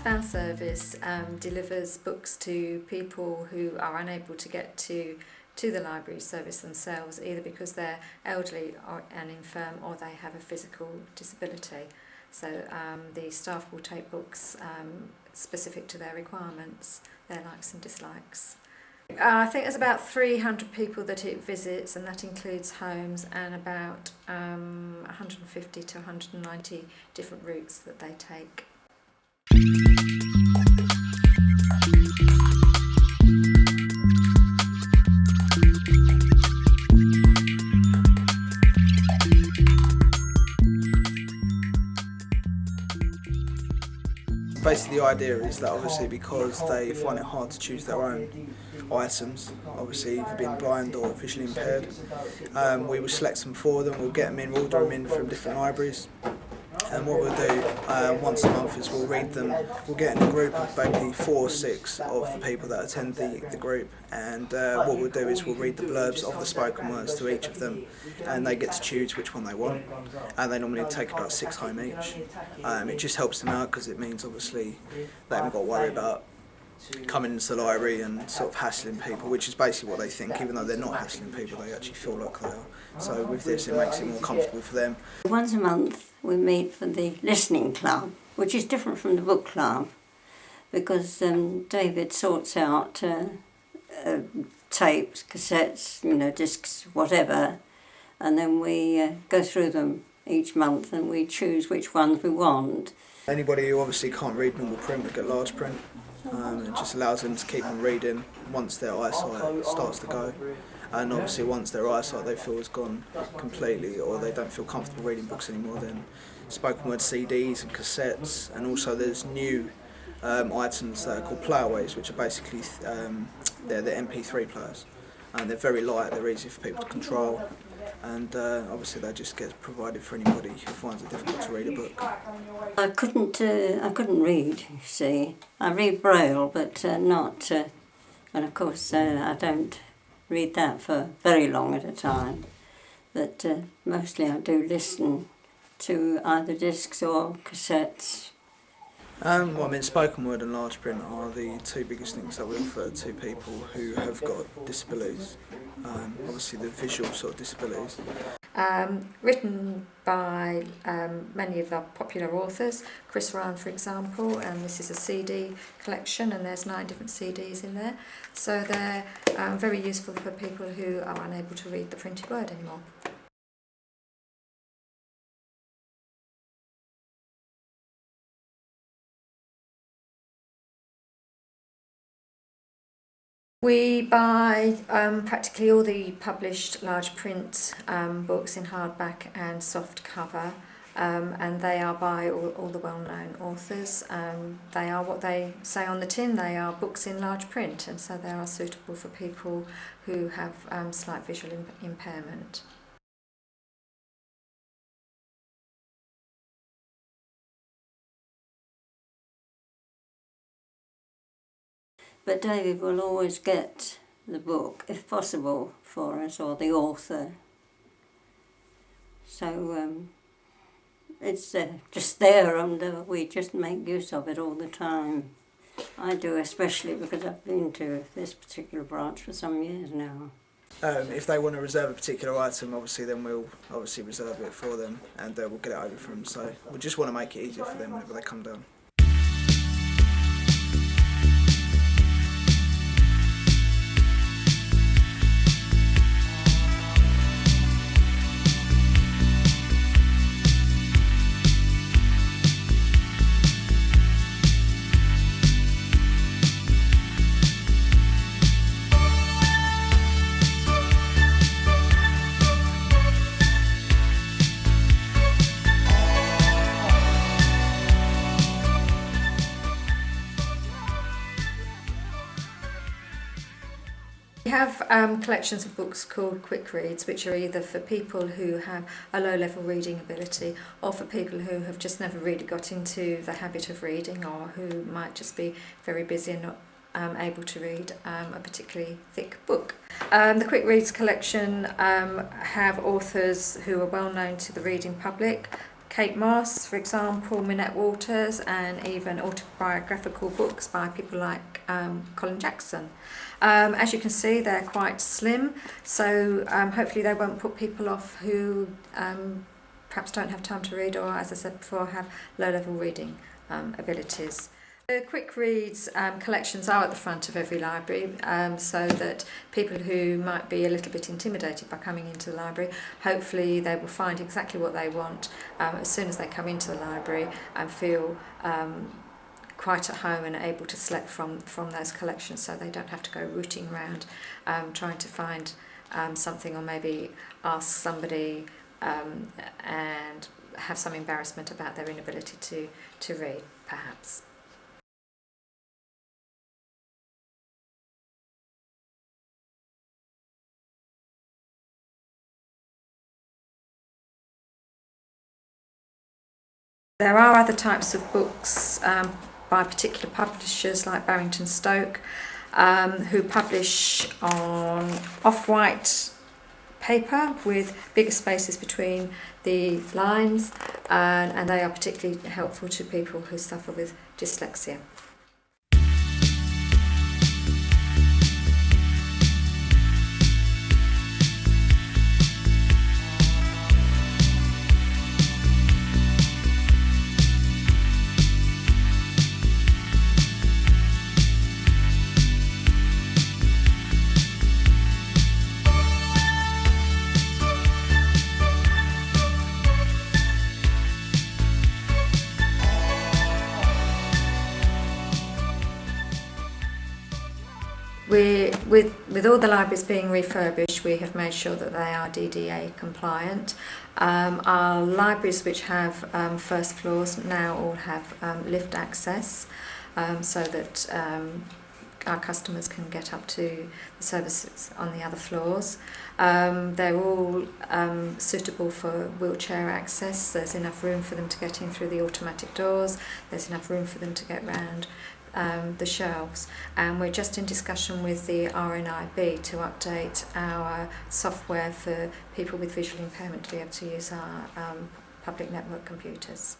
housebound service delivers books to people who are unable to get to the library service themselves, either because they're elderly and infirm or they have a physical disability. So the staff will take books specific to their requirements, their likes and dislikes. I think there's about 300 people that it visits, and that includes homes, and about 150 to 190 different routes that they take. Basically the idea is that obviously because they find it hard to choose their own items, obviously either being blind or visually impaired, we will select them for them, we'll get them in, we'll order them in from different libraries, and what we'll do once a month is we'll read them. We'll get in a group of maybe 4 or 6 of the people that attend the group, and what we'll do is we'll read the blurbs of the spoken words to each of them, and they get to choose which one they want, and they normally take about 6 home each. It just helps them out because it means obviously they haven't got to worry about coming into the library and sort of hassling people, which is basically what they think. Even though they're not hassling people, they actually feel like they are. So with this, it makes it more comfortable for them. Once a month we meet for the listening club, which is different from the book club, because David sorts out tapes, cassettes, discs, whatever, and then we go through them each month and we choose which ones we want. Anybody who obviously can't read normal print will get large print. It just allows them to keep on reading once their eyesight starts to go. And obviously once their eyesight they feel has gone completely, or they don't feel comfortable reading books anymore, then spoken word CDs and cassettes, and also there's new items that are called playaways, which are basically they're the MP3 players, and they're very light, they're easy for people to control, and obviously they just get provided for anybody who finds it difficult to read a book. I couldn't read, you see. I read Braille, but not, and of course I don't read that for very long at a time, but mostly I do listen to either discs or cassettes. Spoken word and large print are the 2 biggest things that we offer to people who have got disabilities, obviously the visual sort of disabilities. Written by many of the popular authors, Chris Ryan for example, and this is a CD collection and there's 9 different CDs in there, so they're very useful for people who are unable to read the printed word anymore. We buy practically all the published large print books in hardback and soft cover, and they are by all the well-known authors. They are what they say on the tin, they are books in large print, and so they are suitable for people who have slight visual impairment. But David will always get the book, if possible, for us, or the author. So it's just there, and we just make use of it all the time. I do, especially because I've been to this particular branch for some years now. If they want to reserve a particular item, obviously then we'll obviously reserve it for them, and we'll get it over for them. So we just want to make it easier for them whenever they come down. We have collections of books called quick reads, which are either for people who have a low level reading ability or for people who have just never really got into the habit of reading, or who might just be very busy and not able to read a particularly thick book. The quick reads collection have authors who are well known to the reading public. Kate Moss, for example, Minette Walters, and even autobiographical books by people like Colin Jackson. As you can see, they're quite slim, so hopefully they won't put people off who perhaps don't have time to read, or, as I said before, have low-level reading abilities. The quick reads collections are at the front of every library, so that people who might be a little bit intimidated by coming into the library, hopefully they will find exactly what they want as soon as they come into the library and feel quite at home and able to select from those collections, so they don't have to go rooting around trying to find something, or maybe ask somebody and have some embarrassment about their inability to read, perhaps. There are other types of books by particular publishers like Barrington Stoke who publish on off-white paper with bigger spaces between the lines, and they are particularly helpful to people who suffer with dyslexia. With all the libraries being refurbished, we have made sure that they are DDA compliant. Our libraries which have first floors now all have lift access, so that our customers can get up to the services on the other floors. They're all suitable for wheelchair access. There's enough room for them to get in through the automatic doors. There's enough room for them to get round the shelves, and we're just in discussion with the RNIB to update our software for people with visual impairment to be able to use our public network computers.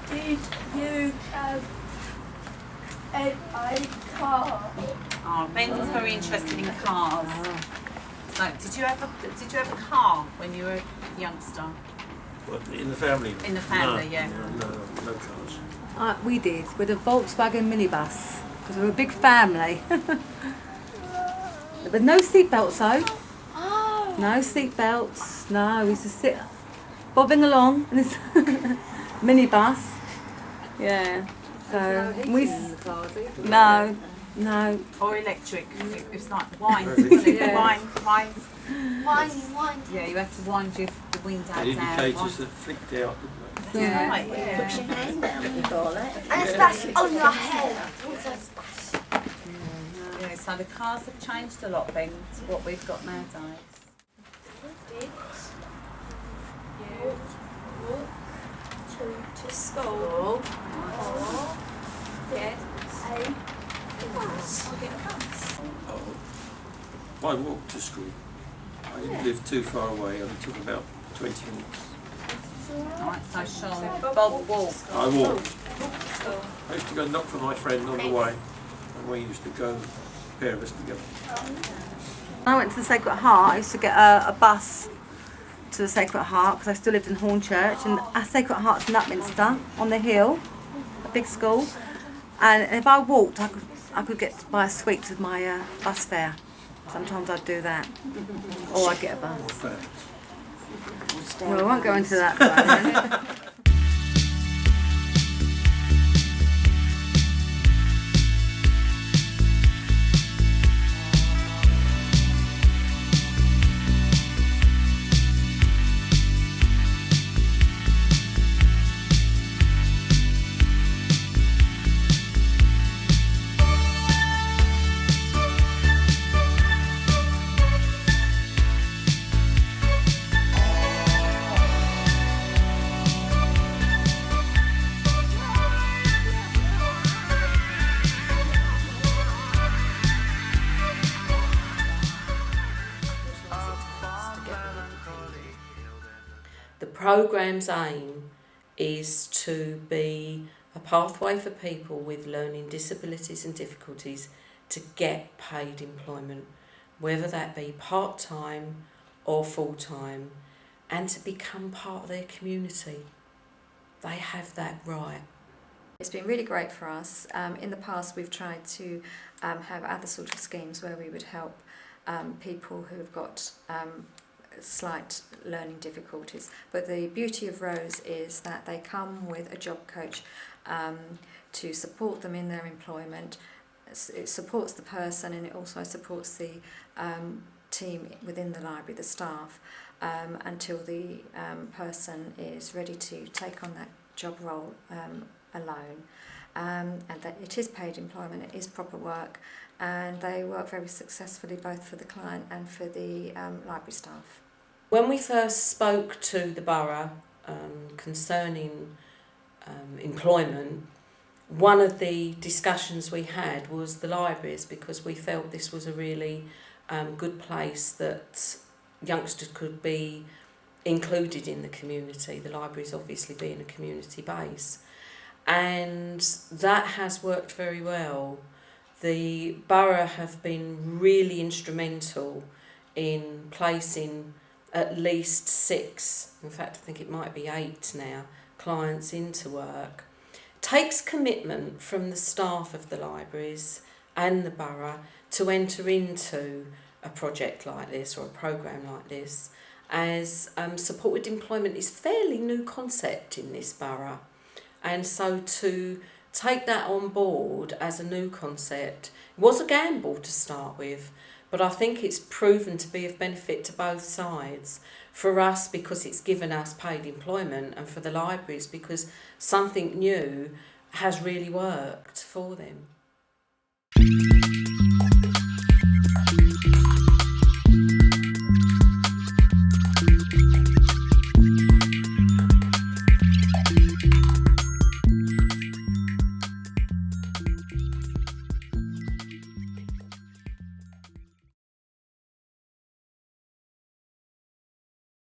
Did you have a car? Oh, Ben's very interested in cars. So, did you have a car when you were a youngster? What, in the family? In the family, no, yeah. No cars. We did, with a Volkswagen minibus, because we were a big family. But no seatbelts though. Oh. No seatbelts. No, we used to sit bobbing along in this minibus. Yeah. So no. Or electric. It's like wine. Yeah. Wine. Wine. Yeah, you had to wind the window down. Indicators that flicked out, didn't they? Yeah. Right, yeah. Push your name down, we call it. And a splash on your head. Yeah, so the cars have changed a lot, Ben, to what we've got nowadays. Walk to school. Or get a bus. Or get a bus. I walked to school. I didn't live too far away. It took about 20 minutes. Right, so Sean, Bob walked. I walked. I used to go knock for my friend on the way, and we used to go, a pair of us together. I went to the Sacred Heart. I used to get a bus to the Sacred Heart because I still lived in Hornchurch, and our Sacred Heart's in Upminster on the hill, a big school. And if I walked, I could get to buy a sweet with my bus fare. Sometimes I'd do that, or I'd get a bus. What's that? Well, I won't go into that. programme's aim is to be a pathway for people with learning disabilities and difficulties to get paid employment, whether that be part-time or full-time, and to become part of their community. They have that right. It's been really great for us. In the past we've tried to have other sort of schemes where we would help people who've got slight learning difficulties, but the beauty of Rose is that they come with a job coach to support them in their employment. It supports the person, and it also supports the team within the library, the staff, until the person is ready to take on that job role alone, and that it is paid employment, it is proper work, and they work very successfully both for the client and for the library staff. When we first spoke to the borough concerning employment, one of the discussions we had was the libraries, because we felt this was a really good place that youngsters could be included in the community, the libraries obviously being a community base. And that has worked very well. The borough have been really instrumental in placing at least 6, in fact I think it might be 8 now, clients into work. Takes commitment from the staff of the libraries and the borough to enter into a project like this or a programme like this, as supported employment is a fairly new concept in this borough. And so to take that on board as a new concept was a gamble to start with, but I think it's proven to be of benefit to both sides. For us, because it's given us paid employment, and for the libraries, because something new has really worked for them.